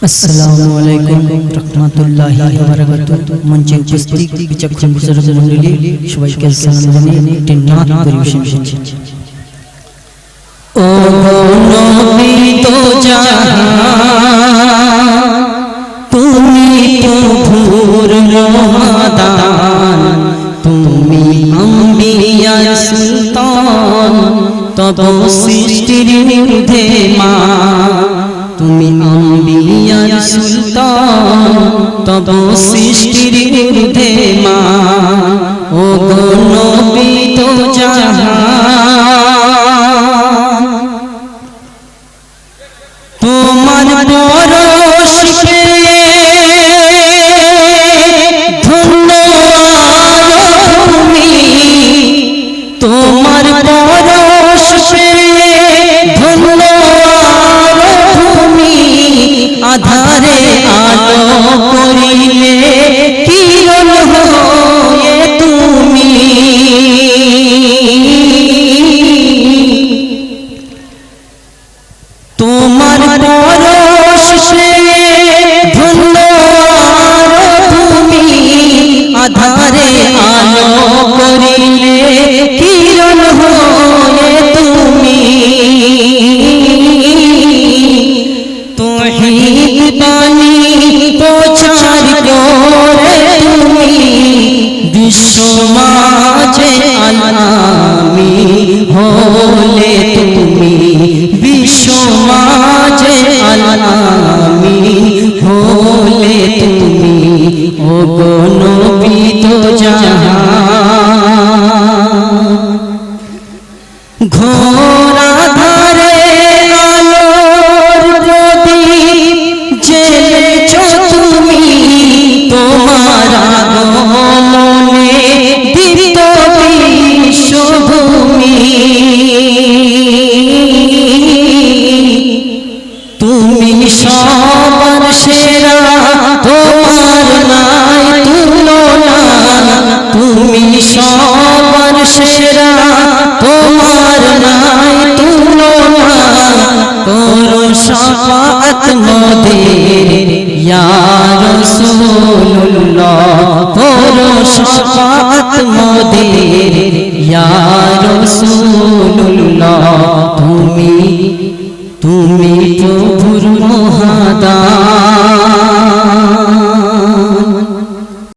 আসসালামু আলাইকুম রাহমাতুল্লাহি ওয়া বারাকাতুহু। মঞ্চে উপস্থিত বিচক্ষণ বুজুর্গ মণ্ডলী সবাইকে সালাম জানিয়ে একটি নাত পরিবেশন করছি। ও নবী তো জাহান, তুমি প্রভুর রহমদান, তুমি আম্বিয়ার সুলতান, তব সৃষ্টির ঊর্ধ্বে মা। তুমি আম্বিয়ার সুলতান, তব সৃষ্টির ঊর্ধ্বে মা। ও গো নবী তো জাহান, তোমার পরশ পেয়ে ধন্য ভূমি, তোমার পরশ পেয়ে ধন্য ভূমি। আধারে আলো করিলে কিরণ হয়ে তুমি, তোমার পরশ পেয়ে ধন্য ভূমি। আধারে আলো করিলে কিরণ হয়ে তুমি। তৌহিদ বাণী প্রচার করে তুমি বিশ্ব মাঝে আলামি হলে তুমি, বিশ্ব মাঝে আলামি হলে তুমি। ও গো নবী তো জাহান, ঘোর আধারে আলোর প্রদীপ জ্বেলেছো তুমি। তোমার আগমনে দীপ্ত বিশ্বভূমি। তুমি সবার সেরা, তোমার নাই তুলনা। তুমি সবার সেরা, তোমার নাই তুলনা। করো শাফাআত মোদের ইয়া রাসূলুল্লাহ, করো শাফাআত মোদের ইয়া রাসূলুল্লাহ। তুমি প্রভুর মহাদান,